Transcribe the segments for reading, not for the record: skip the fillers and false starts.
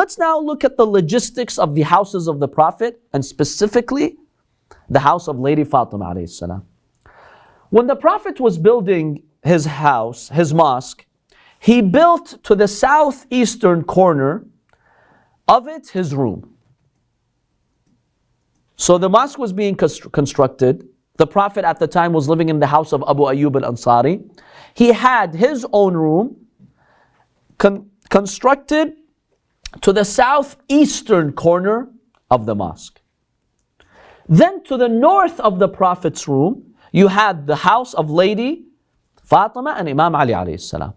Let's now look at the logistics of the houses of the Prophet, and specifically the house of Lady Fatima alayhi salam. When the Prophet was building his house, his mosque, he built to the southeastern corner of it his room. So the mosque was being constructed. The Prophet at the time was living in the house of Abu Ayyub al-Ansari. He had his own room constructed to the southeastern corner of the mosque. Then to the north of the Prophet's room, you had the house of Lady Fatima and Imam Ali alayhi salam.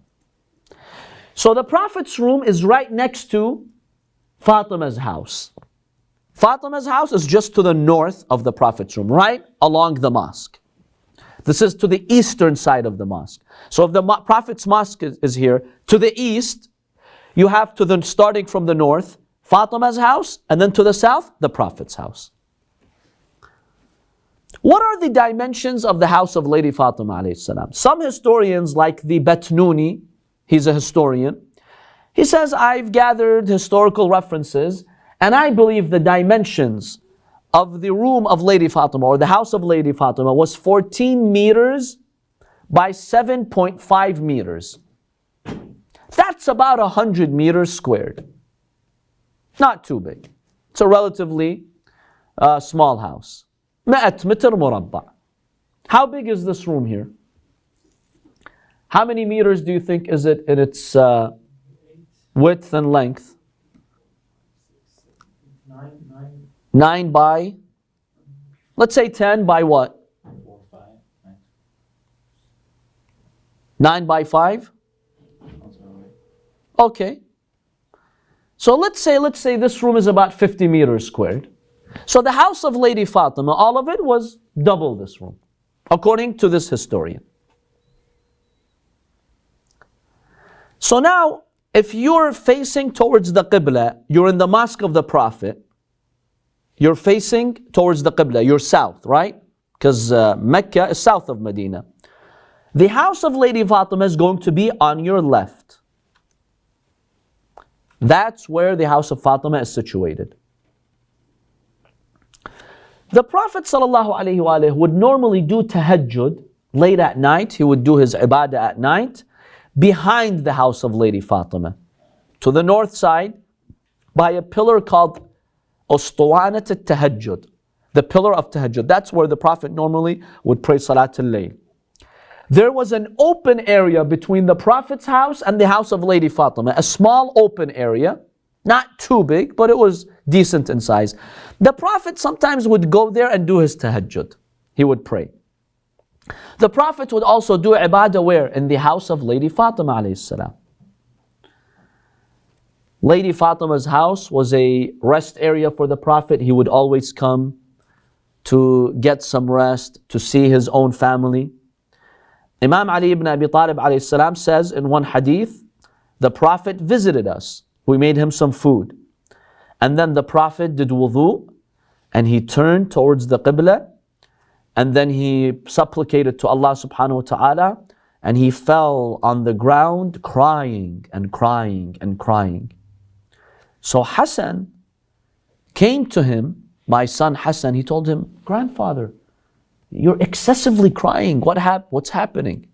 So the Prophet's room is right next to Fatima's house. Fatima's house is just to the north of the Prophet's room, right along the mosque. This is to the eastern side of the mosque. So if the Prophet's mosque is here, to the east, you have starting from the north, Fatima's house, and then to the south, the Prophet's house. What are the dimensions of the house of Lady Fatima alayhi salam? Some historians, like the Batnuni, he's a historian, he says, I've gathered historical references, and I believe the dimensions of the room of Lady Fatima, or the house of Lady Fatima, was 14 meters by 7.5 meters. That's about 100 meters squared. Not too big. It's a relatively small house. 100 متر مربع. How big is this room here? How many meters do you think is it in its width and length? 9 by, let's say 10 by what? 9 by 5? Okay. So let's say this room is about 50 meters squared. So the house of Lady Fatima, all of it was double this room, according to this historian. So now, if you're facing towards the Qibla, you're in the Mosque of the Prophet, you're facing towards the Qibla, you're south, right? Because Mecca is south of Medina. The house of Lady Fatima is going to be on your left. That's where the house of Fatima is situated. The Prophet ﷺ would normally do tahajjud late at night. He would do his ibadah at night behind the house of Lady Fatima, to the north side, by a pillar called Ustuwanat al-Tahajjud, the pillar of tahajjud. That's where the Prophet normally would pray Salat al-Layl. There was an open area between the Prophet's house and the house of Lady Fatima, a small open area, not too big, but it was decent in size. The Prophet sometimes would go there and do his tahajjud. He would pray. The Prophet would also do ibadah where? In the house of Lady Fatima alayhi salam. Lady Fatima's house was a rest area for the Prophet. He would always come to get some rest, to see his own family. Imam Ali ibn Abi Talib alayhi salam says in one hadith, the Prophet visited us. We made him some food. And then the Prophet did wudu, and he turned towards the Qibla, and then he supplicated to Allah subhanahu wa ta'ala, and he fell on the ground crying and crying and crying. So Hassan came to him, my son Hassan, he told him, grandfather, you're excessively crying. What's happening?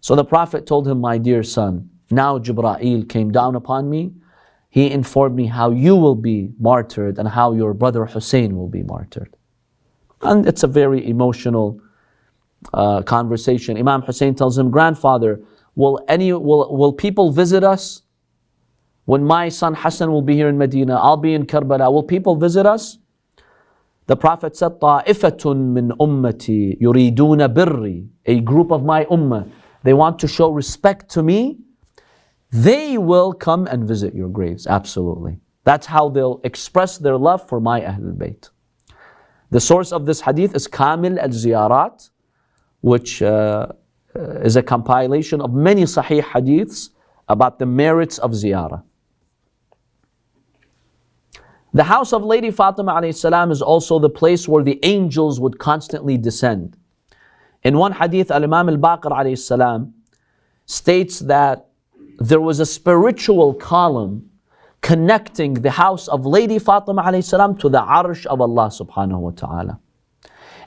So the Prophet told him, my dear son, now Jibreel came down upon me. He informed me how you will be martyred and how your brother Hussein will be martyred. And it's a very emotional conversation. Imam Hussein tells him, grandfather, will people visit us? When my son Hassan will be here in Medina, I'll be in Karbala, will people visit us? The Prophet said, طَائِفَةٌ مِّنْ أُمَّتِي يُرِيدُونَ بِرِّي. A group of my ummah, they want to show respect to me. They will come and visit your graves, absolutely. That's how they'll express their love for my Ahlul Bayt. The source of this hadith is Kamil al-Ziyarat, which is a compilation of many sahih hadiths about the merits of ziyarah. The house of Lady Fatima alayhi salam is also the place where the angels would constantly descend. In one hadith, Al-Imam al-Baqir alayhi salam states that there was a spiritual column connecting the house of Lady Fatima alayhi salam to the arsh of Allah subhanahu wa ta'ala.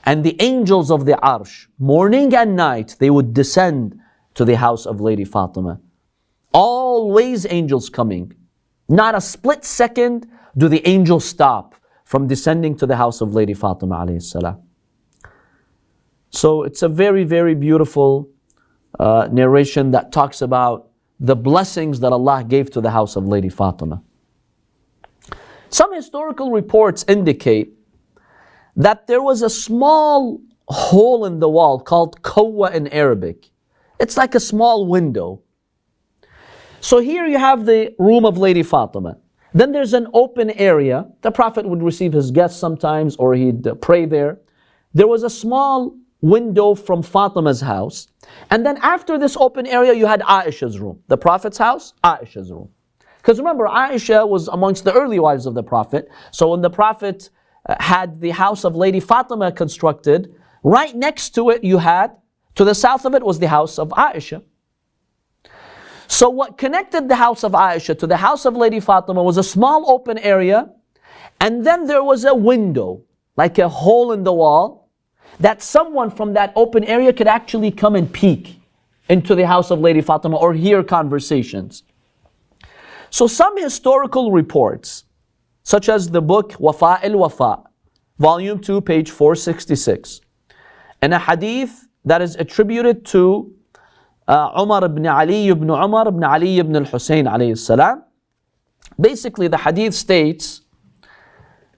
And the angels of the arsh, morning and night, they would descend to the house of Lady Fatima. Always angels coming. Not a split second do the angels stop from descending to the house of Lady Fatima alayhi salam. So it's a very, very beautiful narration that talks about the blessings that Allah gave to the house of Lady Fatima. Some historical reports indicate that there was a small hole in the wall called qawwa in Arabic. It's like a small window. So here you have the room of Lady Fatima. Then there's an open area. The Prophet would receive his guests sometimes, or he'd pray there. There was a small window from Fatima's house. And then after this open area, you had Ayesha's room. The Prophet's house, Ayesha's room. Because remember, Ayesha was amongst the early wives of the Prophet. So when the Prophet had the house of Lady Fatima constructed, right next to it you had, to the south of it was the house of Ayesha. So what connected the house of Ayesha to the house of Lady Fatima was a small open area, and then there was a window, like a hole in the wall, that someone from that open area could actually come and peek into the house of Lady Fatima or hear conversations. So some historical reports, such as the book Wafa al-Wafa, volume 2, page 466, and a hadith that is attributed to Umar ibn Ali ibn Umar ibn Ali ibn al-Husayn alayhi salam. Basically, the hadith states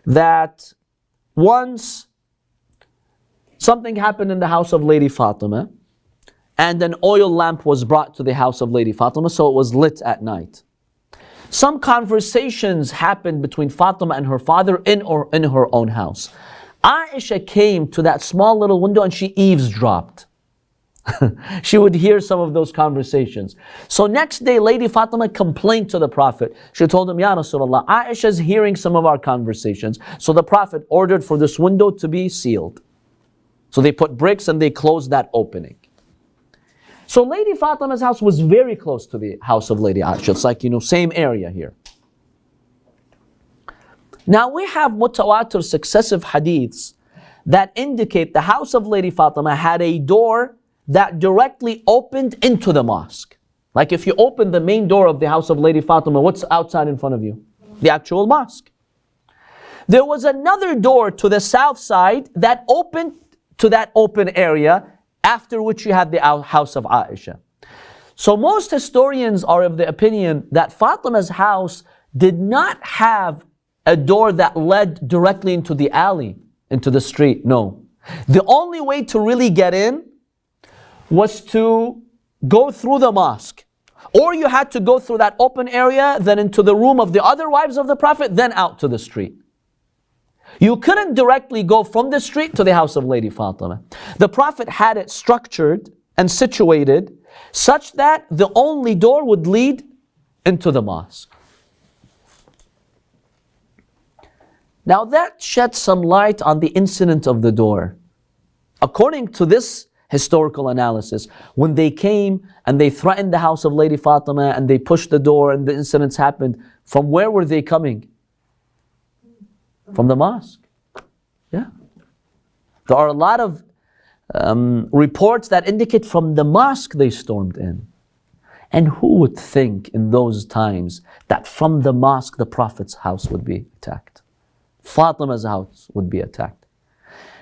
that once something happened in the house of Lady Fatima, and an oil lamp was brought to the house of Lady Fatima, so it was lit at night. Some conversations happened between Fatima and her father in her own house. Ayesha came to that small little window and she eavesdropped. She would hear some of those conversations. So next day, Lady Fatima complained to the Prophet. She told him, Ya Rasulullah, Ayesha is hearing some of our conversations. So the Prophet ordered for this window to be sealed. So they put bricks and they closed that opening. So Lady Fatima's house was very close to the house of Lady Aisha. It's like, same area here. Now we have mutawatir successive hadiths that indicate the house of Lady Fatima had a door that directly opened into the mosque. Like if you open the main door of the house of Lady Fatima, what's outside in front of you? The actual mosque. There was another door to the south side that opened to that open area, after which you had the house of Aisha. So most historians are of the opinion that Fatima's house did not have a door that led directly into the alley, into the street. No. The only way to really get in was to go through the mosque. Or you had to go through that open area, then into the room of the other wives of the Prophet, then out to the street. You couldn't directly go from the street to the house of Lady Fatima. The Prophet had it structured and situated such that the only door would lead into the mosque. Now that sheds some light on the incident of the door. According to this historical analysis, when they came and they threatened the house of Lady Fatima and they pushed the door and the incidents happened, from where were they coming? From the mosque. Yeah. There are a lot of reports that indicate from the mosque they stormed in. And who would think in those times that from the mosque the Prophet's house would be attacked? Fatima's house would be attacked.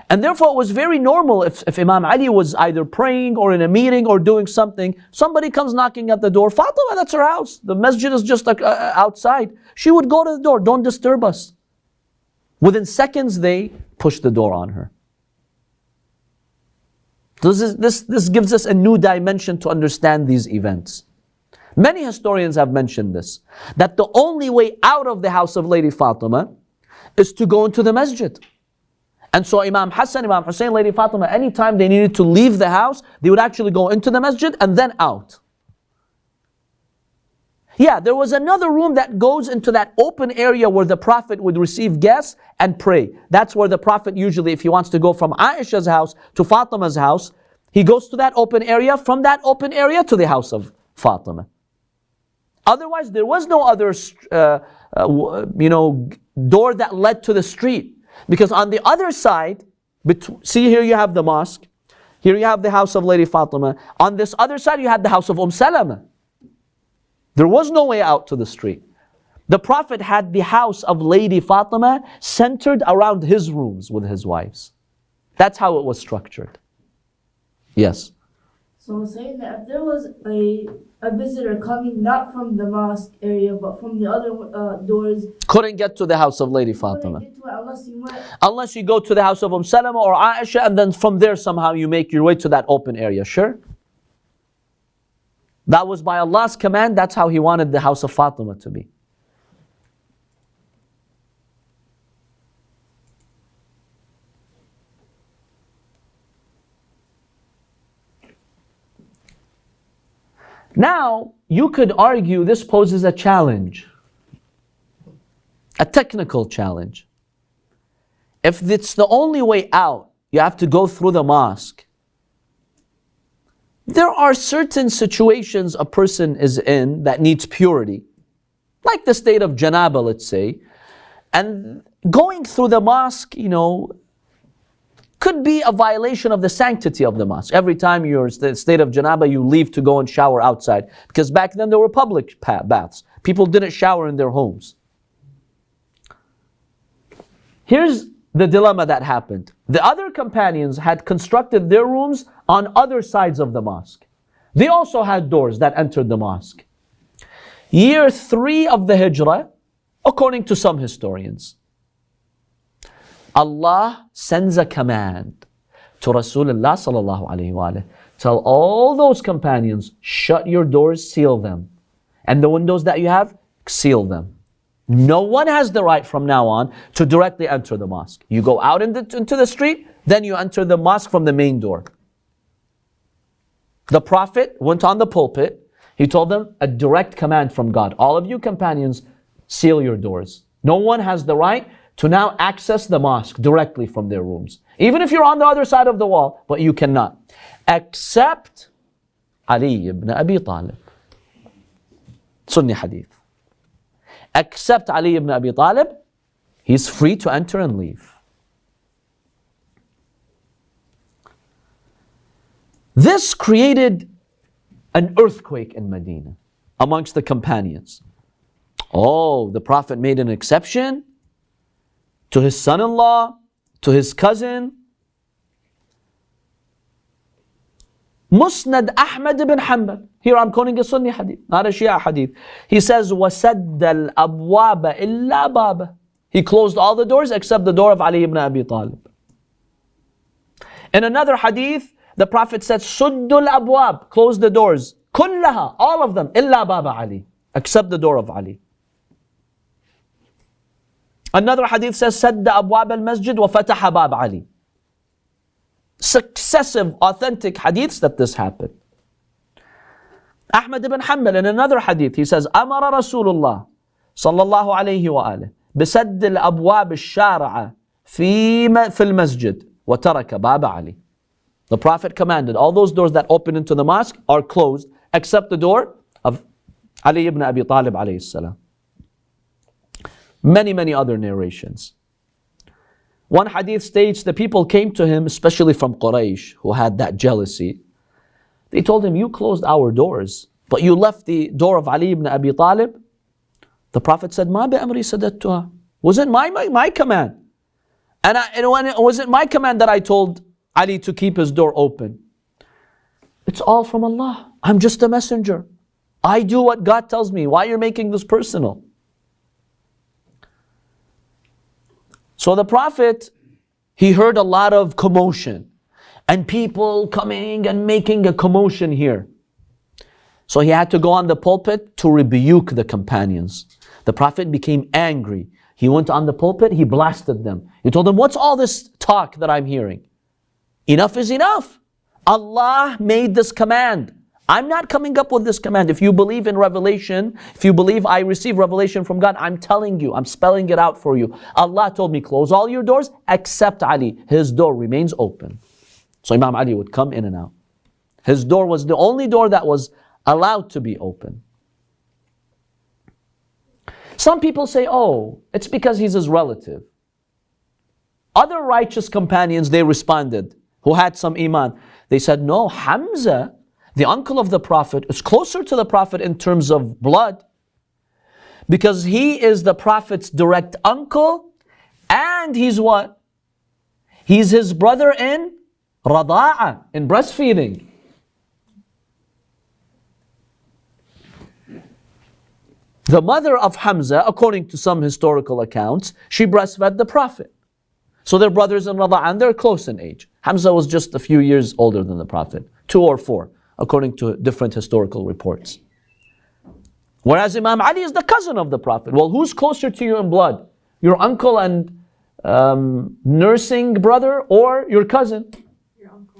And therefore it was very normal if Imam Ali was either praying or in a meeting or doing something, somebody comes knocking at the door, Fatima, that's her house. The masjid is just outside. She would go to the door, don't disturb us. Within seconds, they pushed the door on her. This gives us a new dimension to understand these events. Many historians have mentioned this, that the only way out of the house of Lady Fatima is to go into the masjid. And so Imam Hassan, Imam Hussein, Lady Fatima, anytime they needed to leave the house, they would actually go into the masjid and then out. Yeah, there was another room that goes into that open area where the Prophet would receive guests and pray. That's where the Prophet usually, if he wants to go from Aisha's house to Fatima's house, he goes to that open area, from that open area to the house of Fatima. Otherwise, there was no other, door that led to the street. Because on the other side, see here you have the mosque. Here you have the house of Lady Fatima. On this other side, you had the house of Salama. There was no way out to the street. The Prophet had the house of Lady Fatima centered around his rooms with his wives. That's how it was structured. Yes. So saying that if there was a visitor coming not from the mosque area but from the other doors, couldn't get to the house of Lady Fatima. Unless you go to the house of Salama or Ayesha, and then from there somehow you make your way to that open area. Sure. That was by Allah's command. That's how He wanted the house of Fatima to be. Now, you could argue this poses a challenge, a technical challenge. If it's the only way out, you have to go through the mosque. There are certain situations a person is in that needs purity, like the state of janaba, let's say, and going through the mosque, could be a violation of the sanctity of the mosque. Every time you're in the state of janaba, you leave to go and shower outside. Because back then there were public baths. People didn't shower in their homes. Here's the dilemma that happened. The other companions had constructed their rooms on other sides of the mosque. They also had doors that entered the mosque. Year 3 of the Hijrah, according to some historians, Allah sends a command to Rasulullah sallallahu alaihi wasallam. Tell all those companions, shut your doors, seal them. And the windows that you have, seal them. No one has the right from now on to directly enter the mosque. You go out into the street, then you enter the mosque from the main door. The Prophet went on the pulpit. He told them a direct command from God. All of you companions, seal your doors. No one has the right to now access the mosque directly from their rooms. Even if you're on the other side of the wall, but you cannot. Except Ali ibn Abi Talib. Sunni hadith. Except Ali ibn Abi Talib, he's free to enter and leave. This created an earthquake in Medina amongst the companions. Oh, the Prophet made an exception to his son-in-law, to his cousin. Musnad Ahmad ibn Hanbal. Here I'm quoting a Sunni hadith, not a Shia hadith. He says, وَسَدَّ الْأَبْوَابَ إِلَّا بَابَ. He closed all the doors except the door of Ali ibn Abi Talib. In another hadith, the Prophet said, سُدُّ الْأَبْوَابِ. Close the doors. كُلَّهَا. All of them. إِلَّا بَابَ Ali. Except the door of Ali. Another hadith says, سَدَّ أَبْوَابَ الْمَسْجِدِ وَفَتَحَ بَابَ Ali. Successive authentic hadiths that this happened. Ahmad ibn Hanbal in another hadith, he says, أمر رسول الله صلى الله عليه وآله بسد الأبواب الشارعة في المسجد وترك باب علي. The Prophet commanded all those doors that open into the mosque are closed except the door of Ali ibn Abi Talib alayhi salam. Many other narrations. One hadith states the people came to him, especially from Quraysh, who had that jealousy. They told him, you closed our doors, but you left the door of Ali ibn Abi Talib. The Prophet said, Ma bi'amri sadattuha. Wasn't my command. And it wasn't my command that I told Ali to keep his door open. It's all from Allah. I'm just a messenger. I do what God tells me. Why you're making this personal? So the Prophet, he heard a lot of commotion and people coming and making a commotion here. So he had to go on the pulpit to rebuke the companions. The Prophet became angry. He went on the pulpit, he blasted them. He told them, what's all this talk that I'm hearing? Enough is enough. Allah made this command. I'm not coming up with this command. If you believe in revelation, if you believe I receive revelation from God, I'm telling you, I'm spelling it out for you. Allah told me, close all your doors except Ali. His door remains open. So Imam Ali would come in and out. His door was the only door that was allowed to be open. Some people say, oh, it's because he's his relative. Other righteous companions, they responded, who had some iman. They said, no, Hamza, the uncle of the Prophet, is closer to the Prophet in terms of blood, because he is the Prophet's direct uncle, and he's what? He's his brother in rada'a, in breastfeeding. The mother of Hamza, according to some historical accounts, she breastfed the Prophet. So they're brothers in rada'a and they're close in age. Hamza was just a few years older than the Prophet, 2 or 4, according to different historical reports. Whereas Imam Ali is the cousin of the Prophet. Well, who's closer to you in blood? Your uncle and nursing brother, or your cousin?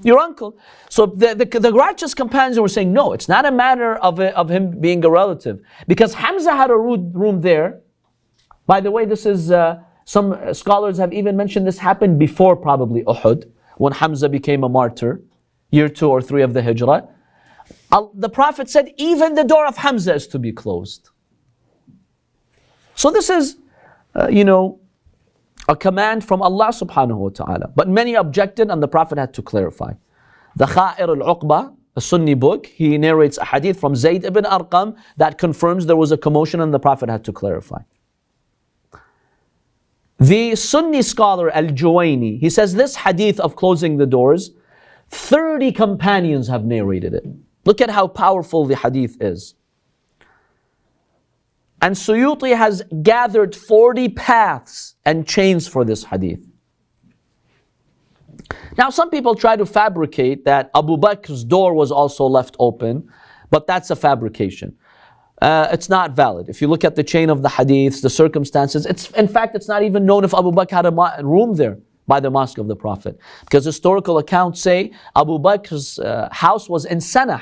Your uncle. So the righteous companions were saying, no, it's not a matter of him being a relative. Because Hamza had a room there. By the way, this is, some scholars have even mentioned this happened before probably Uhud, when Hamza became a martyr, year 2 or 3 of the Hijrah. The Prophet said, even the door of Hamza is to be closed. So this is, a command from Allah subhanahu wa ta'ala. But many objected and the Prophet had to clarify. The Kha'ir al-Uqba, a Sunni book, he narrates a hadith from Zayd ibn Arqam that confirms there was a commotion and the Prophet had to clarify. The Sunni scholar al-Juwayni, he says this hadith of closing the doors, 30 companions have narrated it. Look at how powerful the hadith is. And Suyuti has gathered 40 paths and chains for this hadith. Now some people try to fabricate that Abu Bakr's door was also left open, but that's a fabrication. It's not valid. If you look at the chain of the hadiths, the circumstances, in fact it's not even known if Abu Bakr had a room there by the Mosque of the Prophet. Because historical accounts say Abu Bakr's house was in Sanah.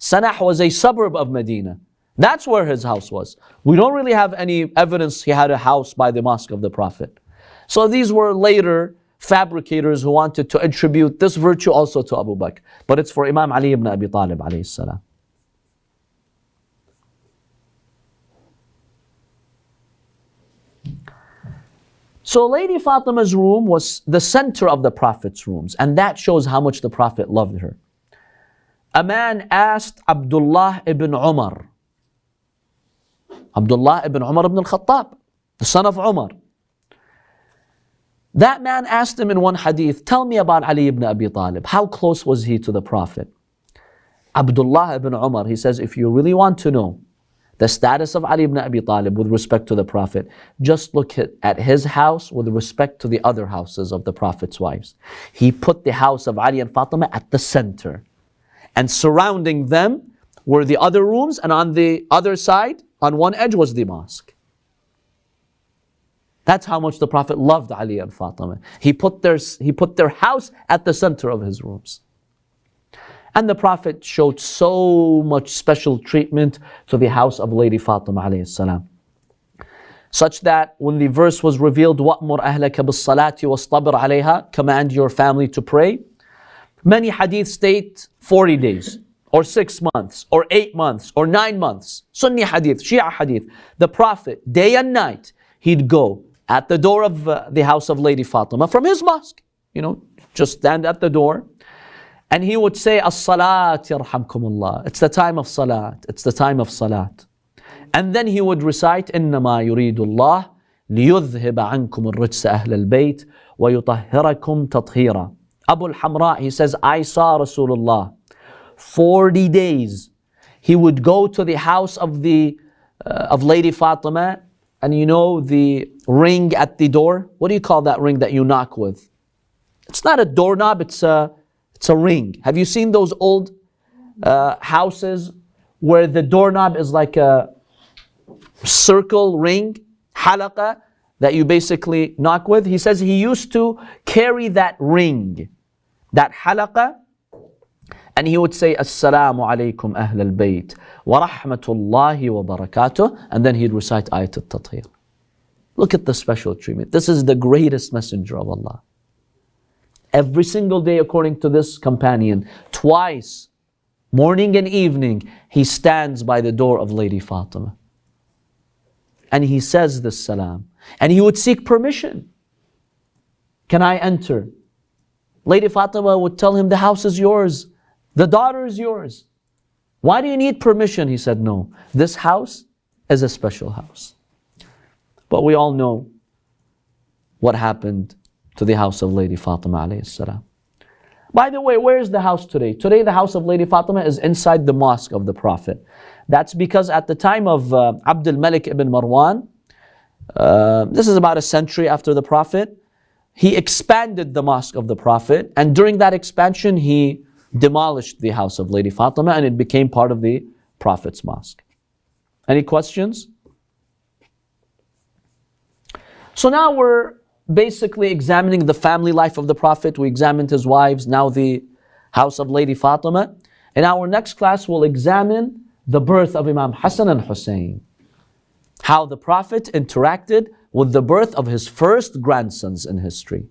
Sanah was a suburb of Medina. That's where his house was. We don't really have any evidence he had a house by the Mosque of the Prophet. So these were later fabricators who wanted to attribute this virtue also to Abu Bakr. But it's for Imam Ali ibn Abi Talib alayhi salam. So Lady Fatima's room was the center of the Prophet's rooms, and that shows how much the Prophet loved her. A man asked Abdullah ibn Umar ibn al-Khattab, the son of Umar. That man asked him in one hadith, tell me about Ali ibn Abi Talib. How close was he to the Prophet? Abdullah ibn Umar, he says, if you really want to know the status of Ali ibn Abi Talib with respect to the Prophet, just look at his house with respect to the other houses of the Prophet's wives. He put the house of Ali and Fatima at the center. And surrounding them were the other rooms, and on the other side, on one edge was the mosque. That's how much the Prophet loved Ali and Fatima. He put their house at the center of his rooms. And the Prophet showed so much special treatment to the house of Lady Fatima alayhi salam. Such that when the verse was revealed, وَأْمُرْ أَهْلَكَ بِالصَّلَاةِ وَاصْطَبِرْ عَلَيْهَا, command your family to pray. Many hadith state 40 days, or 6 months, or 8 months, or 9 months. Sunni hadith, Shia hadith. The Prophet, day and night, he'd go at the door of the house of Lady Fatima from his mosque. Just stand at the door. And he would say, As-salat yarhamkumullah. It's the time of salat. It's the time of salat. And then he would recite, إِنَّمَا يُرِيدُ اللَّهِ لِيُذْهِبَ عَنْكُمُ الرِّجْسَ أَهْلَ الْبَيْتِ وَيُطَهِّرَكُمْ تَطْهِيرًا. Abu al-Hamra, he says, I saw Rasulullah 40 days. He would go to the house of Lady Fatima, and the ring at the door. What do you call that ring that you knock with? It's not a doorknob, it's a ring. Have you seen those old houses where the doorknob is like a circle ring, halaqa, that you basically knock with? He says he used to carry that ring, that halaqa, and he would say, Assalamu alaikum Ahlul Bayt wa rahmatullahi wa barakatuh, and then he'd recite Ayat al-Tathir. Look at the special treatment. This is the greatest messenger of Allah. Every single day, according to this companion, twice, morning and evening, he stands by the door of Lady Fatima. and he says this salam. And he would seek permission. Can I enter? Lady Fatima would tell him, the house is yours. The daughter is yours. Why do you need permission? He said, no, this house is a special house. But we all know what happened to the house of Lady Fatima alayhi salam. By the way, where is the house today? Today the house of Lady Fatima is inside the mosque of the Prophet. That's because at the time of Abdul Malik ibn Marwan, this is about a century after the Prophet, he expanded the mosque of the Prophet, and during that expansion he demolished the house of Lady Fatima and it became part of the Prophet's mosque. Any questions? So now we're basically examining the family life of the Prophet. We examined his wives, now the house of Lady Fatima. In our next class we'll examine the birth of Imam Hassan and Hussein. How the Prophet interacted with the birth of his first grandsons in history.